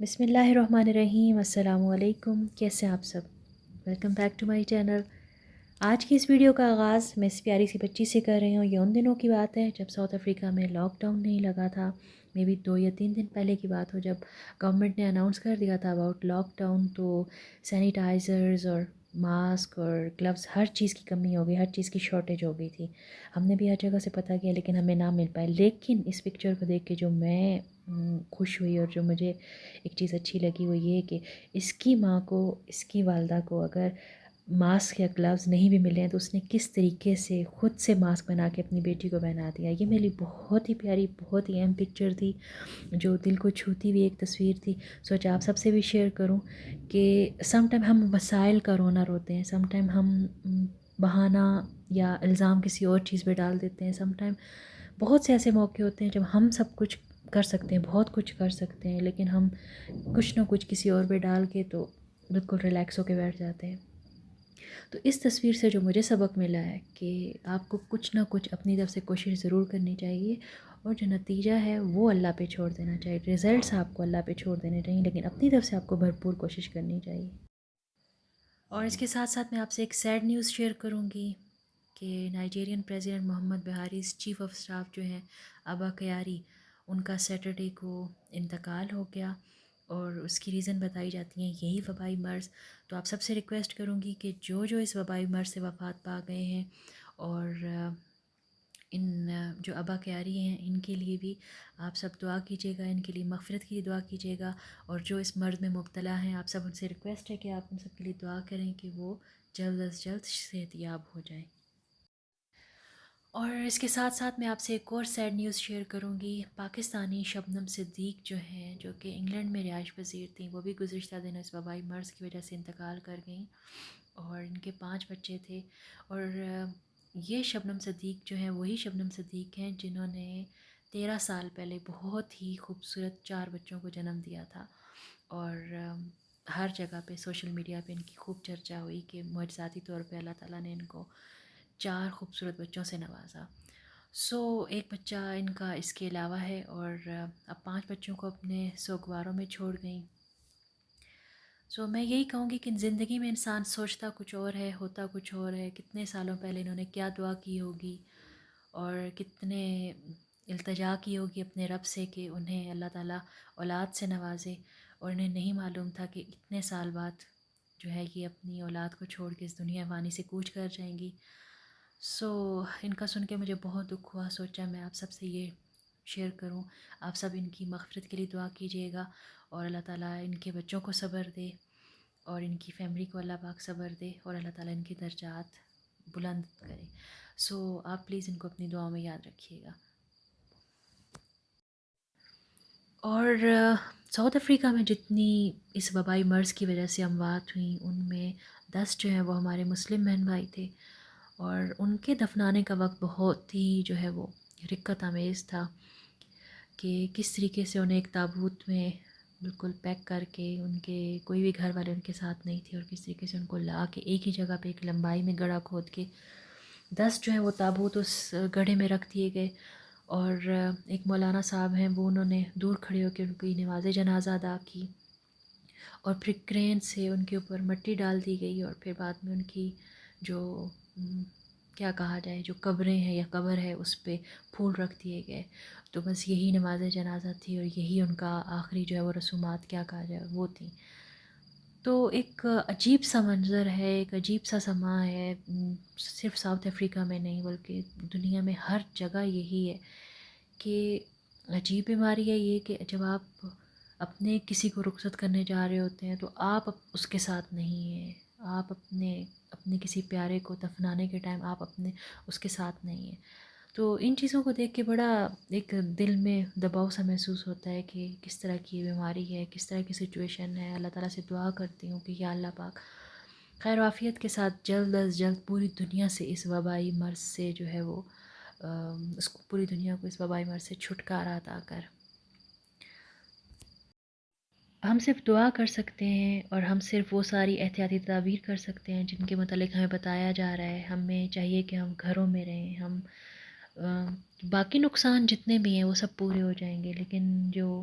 بسم اللہ الرحمن الرحیم۔ السلام علیکم، کیسے ہیں آپ سب؟ Welcome back to my channel. آج کی اس ویڈیو کا آغاز میں اس پیاری سی بچی سے کر رہی ہوں۔ یہ ان دنوں کی بات ہے جب ساؤتھ افریقہ میں لاک ڈاؤن نہیں لگا تھا، مے بی 2 یا 3 دن پہلے کی بات ہو، جب گورنمنٹ نے اناؤنس کر دیا تھا اباؤٹ لاک ڈاؤن، تو سینیٹائزرز اور ماسک اور گلوز ہر چیز کی کمی ہو گئی، ہر چیز کی شارٹیج ہو گئی تھی۔ ہم نے بھی ہر جگہ سے پتہ کیا لیکن ہمیں نہ مل پائے۔ لیکن اس پکچر کو دیکھ کے جو میں خوش ہوئی اور جو مجھے ایک چیز اچھی لگی وہ یہ کہ اس کی ماں کو، اس کی والدہ کو اگر ماسک یا گلوز نہیں بھی ملے ہیں تو اس نے کس طریقے سے خود سے ماسک بنا کے اپنی بیٹی کو پہنا دیا۔ یہ میرے لیے بہت ہی پیاری، بہت ہی اہم پکچر تھی، جو دل کو چھوتی ہوئی ایک تصویر تھی۔ سوچا آپ سب سے بھی شیئر کروں کہ سم ٹائم ہم مسائل کا رونا روتے ہیں، سم ٹائم ہم بہانہ یا الزام کسی اور چیز پہ ڈال دیتے ہیں، سم ٹائم بہت سے ایسے موقع ہوتے ہیں جب ہم سب کچھ کر سکتے ہیں، بہت کچھ کر سکتے ہیں، لیکن ہم کچھ نہ کچھ کسی اور پہ ڈال کے تو بالکل ریلیکس ہو کے بیٹھ جاتے ہیں۔ تو اس تصویر سے جو مجھے سبق ملا ہے کہ آپ کو کچھ نہ کچھ اپنی طرف سے کوشش ضرور کرنی چاہیے، اور جو نتیجہ ہے وہ اللہ پہ چھوڑ دینا چاہیے، ریزلٹس آپ کو اللہ پہ چھوڑ دینے چاہیے، لیکن اپنی طرف سے آپ کو بھرپور کوشش کرنی چاہیے۔ اور اس کے ساتھ ساتھ میں آپ سے ایک سیڈ نیوز شیئر کروں گی کہ Nigerian president Muhammad Buhari chief of staff جو ہیں ابا کیاری، ان کا سیٹرڈے کو انتقال ہو گیا، اور اس کی ریزن بتائی جاتی ہیں یہی وبائی مرض۔ تو آپ سب سے ریکویسٹ کروں گی کہ جو اس وبائی مرض سے وفات پا گئے ہیں، اور ان جو ابا کیاری ہیں ان کے لیے بھی آپ سب دعا کیجیے گا، ان کے لیے مغفرت کی دعا کیجیے گا، اور جو اس مرض میں مبتلا ہیں آپ سب ان سے ریکویسٹ ہے کہ آپ ان سب کے لیے دعا کریں کہ وہ جلد از جلد صحت یاب ہو جائیں۔ اور اس کے ساتھ ساتھ میں آپ سے ایک اور سیڈ نیوز شیئر کروں گی۔ پاکستانی شبنم صدیق جو ہیں، جو کہ انگلینڈ میں رہائش پذیر تھیں، وہ بھی گزشتہ دنوں اس وبائی مرض کی وجہ سے انتقال کر گئیں، اور ان کے 5 بچے تھے۔ اور یہ شبنم صدیق جو ہیں وہی شبنم صدیق ہیں جنہوں نے 13 سال پہلے بہت ہی خوبصورت 4 بچوں کو جنم دیا تھا، اور ہر جگہ پہ سوشل میڈیا پہ ان کی خوب چرچا ہوئی کہ معجزاتی طور پہ اللہ تعالیٰ نے ان کو 4 خوبصورت بچوں سے نوازا۔ ایک بچہ ان کا اس کے علاوہ ہے، اور اب 5 بچوں کو اپنے سوگواروں میں چھوڑ گئیں۔ میں یہی کہوں گی کہ زندگی میں انسان سوچتا کچھ اور ہے، ہوتا کچھ اور ہے۔ کتنے سالوں پہلے انہوں نے کیا دعا کی ہوگی، اور کتنے التجا کی ہوگی اپنے رب سے کہ انہیں اللہ تعالیٰ اولاد سے نوازے، اور انہیں نہیں معلوم تھا کہ اتنے سال بعد جو ہے یہ اپنی اولاد کو چھوڑ کے اس دنیا فانی سے کوچ کر جائیں گی۔ ان کا سن کے مجھے بہت دکھ ہوا۔ سوچا میں آپ سب سے یہ شیئر کروں، آپ سب ان کی مغفرت کے لیے دعا کیجیے گا، اور اللہ تعالیٰ ان کے بچوں کو صبر دے، اور ان کی فیملی کو اللہ پاک صبر دے، اور اللہ تعالیٰ ان کی درجات بلند کرے۔ آپ پلیز ان کو اپنی دعاؤں میں یاد رکھیے گا۔ اور ساؤتھ افریقہ میں جتنی اس وبائی مرض کی وجہ سے اموات ہوئیں، ان میں 10 جو ہیں وہ ہمارے مسلم بہن بھائی تھے، اور ان کے دفنانے کا وقت بہت ہی جو ہے وہ رقت آمیز تھا کہ کس طریقے سے انہیں ایک تابوت میں بالکل پیک کر کے، ان کے کوئی بھی گھر والے ان کے ساتھ نہیں تھے، اور کس طریقے سے ان کو لا کے ایک ہی جگہ پہ ایک لمبائی میں گڑھا کھود کے 10 جو ہیں وہ تابوت اس گڑھے میں رکھ دیے گئے، اور ایک مولانا صاحب ہیں وہ انہوں نے دور کھڑے ہو کے ان کی نماز جنازہ ادا کی، اور پھر کرین سے ان کے اوپر مٹی ڈال دی گئی، اور پھر بعد میں ان کی جو کیا کہا جائے، جو قبریں ہیں یا قبر ہے اس پہ پھول رکھ دیے گئے۔ تو بس یہی نماز جنازہ تھی، اور یہی ان کا آخری جو ہے وہ رسومات کیا کہا جائے وہ تھیں۔ تو ایک عجیب سا منظر ہے، ایک عجیب سا سما ہے، صرف ساؤتھ افریقہ میں نہیں بلکہ دنیا میں ہر جگہ یہی ہے کہ عجیب بیماری ہے یہ کہ جب آپ اپنے کسی کو رخصت کرنے جا رہے ہوتے ہیں تو آپ اس کے ساتھ نہیں ہیں، آپ اپنے کسی پیارے کو دفنانے کے ٹائم آپ اس کے ساتھ نہیں ہیں۔ تو ان چیزوں کو دیکھ کے بڑا ایک دل میں دباؤ سا محسوس ہوتا ہے کہ کس طرح کی یہ بیماری ہے، کس طرح کی سچویشن ہے۔ اللہ تعالیٰ سے دعا کرتی ہوں کہ یا اللہ پاک خیر و عافیت کے ساتھ جلد از جلد پوری دنیا سے اس وبائی مرض سے جو ہے وہ پوری دنیا کو اس وبائی مرض سے چھٹکارا عطا کر۔ ہم صرف دعا کر سکتے ہیں، اور ہم صرف وہ ساری احتیاطی تدابیر کر سکتے ہیں جن کے متعلق ہمیں بتایا جا رہا ہے۔ ہمیں چاہیے کہ ہم گھروں میں رہیں، ہم باقی نقصان جتنے بھی ہیں وہ سب پورے ہو جائیں گے، لیکن جو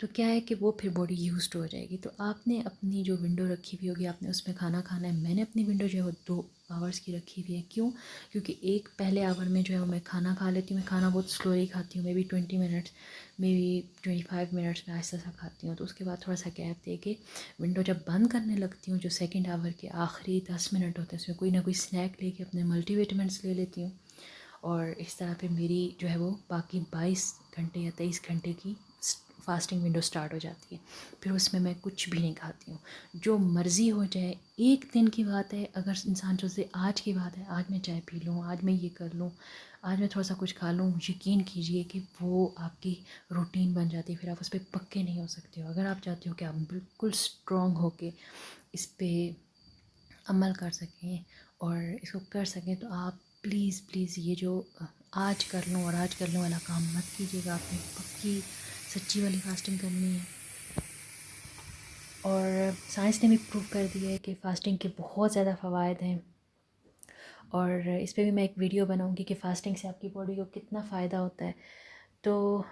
تو کیا ہے کہ وہ پھر باڈی یوزڈ ہو جائے گی. تو آپ نے اپنی جو ونڈو رکھی ہوئی ہوگی آپ نے اس میں کھانا کھانا ہے. میں نے اپنی ونڈو جو ہے وہ 2 آورس کی رکھی ہوئی ہے. کیوں؟ کیونکہ ایک پہلے آور میں جو ہے وہ میں کھانا کھا لیتی ہوں. میں کھانا بہت سلولی کھاتی ہوں, maybe 20 minutes, maybe 25 minutes میں آہستہ سا کھاتی ہوں. تو اس کے بعد تھوڑا سا گیپ دے کے ونڈو جب بند کرنے لگتی ہوں, جو سیکنڈ آور کے آخری 10 منٹ ہوتے ہیں اس میں کوئی نہ کوئی اسنیک لے کے اپنے ملٹی وٹامنس لے لیتی ہوں. اور اس طرح پہ میری جو ہے وہ باقی 22 گھنٹے یا 23 گھنٹے کی فاسٹنگ ونڈو سٹارٹ ہو جاتی ہے. پھر اس میں کچھ بھی نہیں کھاتی ہوں, جو مرضی ہو جائے. ایک دن کی بات ہے, اگر انسان سوچے آج کی بات ہے, آج میں چائے پی لوں, آج میں یہ کر لوں, آج میں تھوڑا سا کچھ کھا لوں, یقین کیجئے کہ وہ آپ کی روٹین بن جاتی ہے. پھر آپ اس پہ پکے نہیں ہو سکتے ہو. اگر آپ چاہتے ہو کہ آپ بالکل اسٹرانگ ہو کے اس پہ عمل کر سکیں اور اس کو کر سکیں, تو آپ پلیز پلیز یہ جو آج کر لوں اور آج کر لوں والا کام مت کیجیے گا. آپ نے پکی سچی والی فاسٹنگ کرنی ہے. اور سائنس نے بھی پروو کر دیا ہے کہ فاسٹنگ کے بہت زیادہ فوائد ہیں. اور اس پہ بھی میں ایک ویڈیو بناؤں گی کہ فاسٹنگ سے آپ کی باڈی کو کتنا فائدہ ہوتا ہے. تو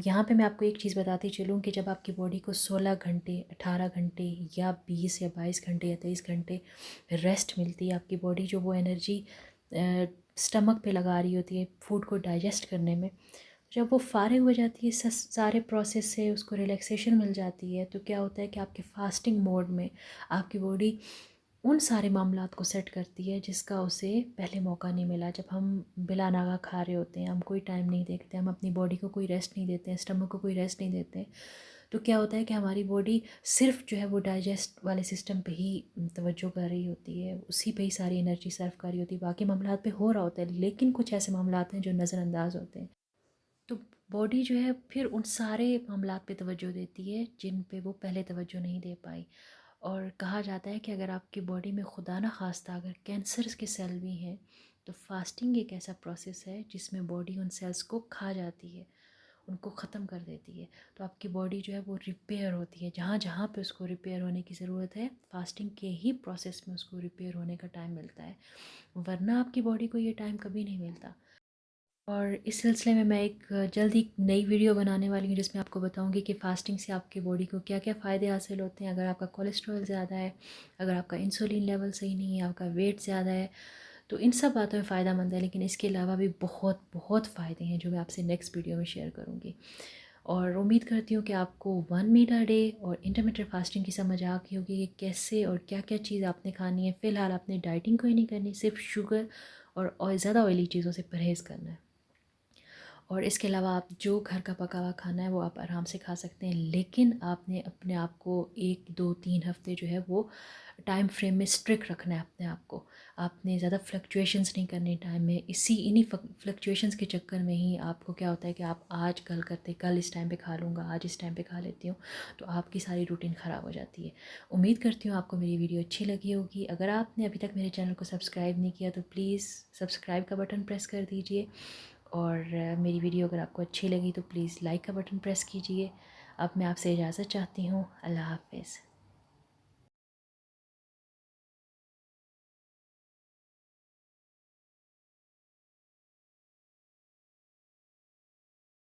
یہاں پہ میں آپ کو ایک چیز بتاتی چلوں کہ جب آپ کی باڈی کو 16 گھنٹے 18 گھنٹے یا 20 یا 22 گھنٹے یا 23 گھنٹے ریسٹ ملتی ہے, آپ کی باڈی جو وہ انرجی اسٹمک پہ لگا رہی ہوتی ہے فوڈ کو ڈائجسٹ کرنے میں, جب وہ فارغ ہو جاتی ہے سارے پروسیس سے, اس کو ریلیکسیشن مل جاتی ہے, تو کیا ہوتا ہے کہ آپ کے فاسٹنگ موڈ میں آپ کی باڈی ان سارے معاملات کو سیٹ کرتی ہے جس کا اسے پہلے موقع نہیں ملا. جب ہم بلا ناغہ کھا رہے ہوتے ہیں, ہم کوئی ٹائم نہیں دیکھتے, ہم اپنی باڈی کو کوئی ریسٹ نہیں دیتے ہیں, اسٹمک کو کوئی ریسٹ نہیں دیتے, تو کیا ہوتا ہے کہ ہماری باڈی صرف جو ہے وہ ڈائجسٹ والے سسٹم پہ ہی توجہ کر رہی ہوتی ہے, اسی پہ ہی ساری انرجی صرف کر رہی ہوتی ہے. باقی معاملات پہ ہو رہا ہوتا ہے, لیکن کچھ ایسے معاملات ہیں جو نظر انداز ہوتے ہیں. تو باڈی جو ہے پھر ان سارے معاملات پہ توجہ دیتی ہے جن پہ وہ پہلے توجہ نہیں دے پائی. اور کہا جاتا ہے کہ اگر آپ کی باڈی میں خدا نہ خواستہ اگر کینسرز کے سیل بھی ہیں, تو فاسٹنگ ایک ایسا پروسیس ہے جس میں باڈی ان سیلز کو کھا جاتی ہے, ان کو ختم کر دیتی ہے. تو آپ کی باڈی جو ہے وہ ریپیئر ہوتی ہے, جہاں جہاں پہ اس کو ریپیئر ہونے کی ضرورت ہے فاسٹنگ کے ہی پروسیس میں اس کو ریپیئر ہونے کا ٹائم ملتا ہے, ورنہ آپ کی باڈی کو یہ ٹائم کبھی نہیں ملتا. اور اس سلسلے میں ایک جلدی نئی ویڈیو بنانے والی ہوں جس میں آپ کو بتاؤں گی کہ فاسٹنگ سے آپ کی باڈی کو کیا کیا فائدے حاصل ہوتے ہیں. اگر آپ کا کولیسٹرول زیادہ ہے, اگر آپ کا انسولین لیول صحیح نہیں ہے, آپ کا ویٹ زیادہ ہے, تو ان سب باتوں میں فائدہ مند ہے. لیکن اس کے علاوہ بھی بہت بہت فائدے ہیں جو میں آپ سے نیکسٹ ویڈیو میں شیئر کروں گی. اور امید کرتی ہوں کہ آپ کو 1 میل اے ڈے اور انٹرمیٹنٹ فاسٹنگ کی سمجھ آ گئی ہوگی کہ کیسے اور کیا کیا چیز آپ نے کھانی ہے. فی الحال آپ نے ڈائٹنگ کوئی نہیں کرنی, صرف شوگر اور زیادہ آئلی چیزوں سے پرہیز کرنا ہے. اور اس کے علاوہ آپ جو گھر کا پکا ہوا کھانا ہے وہ آپ آرام سے کھا سکتے ہیں, لیکن آپ نے اپنے آپ کو 1 2 3 ہفتے جو ہے وہ ٹائم فریم میں اسٹرک رکھنا ہے اپنے آپ کو. آپ نے زیادہ فلکچویشنز نہیں کرنی ٹائم میں. انہی فلکچویشنز کے چکر میں ہی آپ کو کیا ہوتا ہے کہ آپ آج کل کرتے, کل اس ٹائم پہ کھا لوں گا, آج اس ٹائم پہ کھا لیتی ہوں, تو آپ کی ساری روٹین خراب ہو جاتی ہے. امید کرتی ہوں آپ کو میری ویڈیو اچھی لگی ہوگی. اگر آپ نے ابھی تک میرے چینل کو سبسکرائب نہیں کیا تو پلیز سبسکرائب کا بٹن پریس کر دیجئے. اور میری ویڈیو اگر آپ کو اچھی لگی تو پلیز لائک کا بٹن پریس کیجئے. اب میں آپ سے اجازت چاہتی ہوں. اللہ حافظ.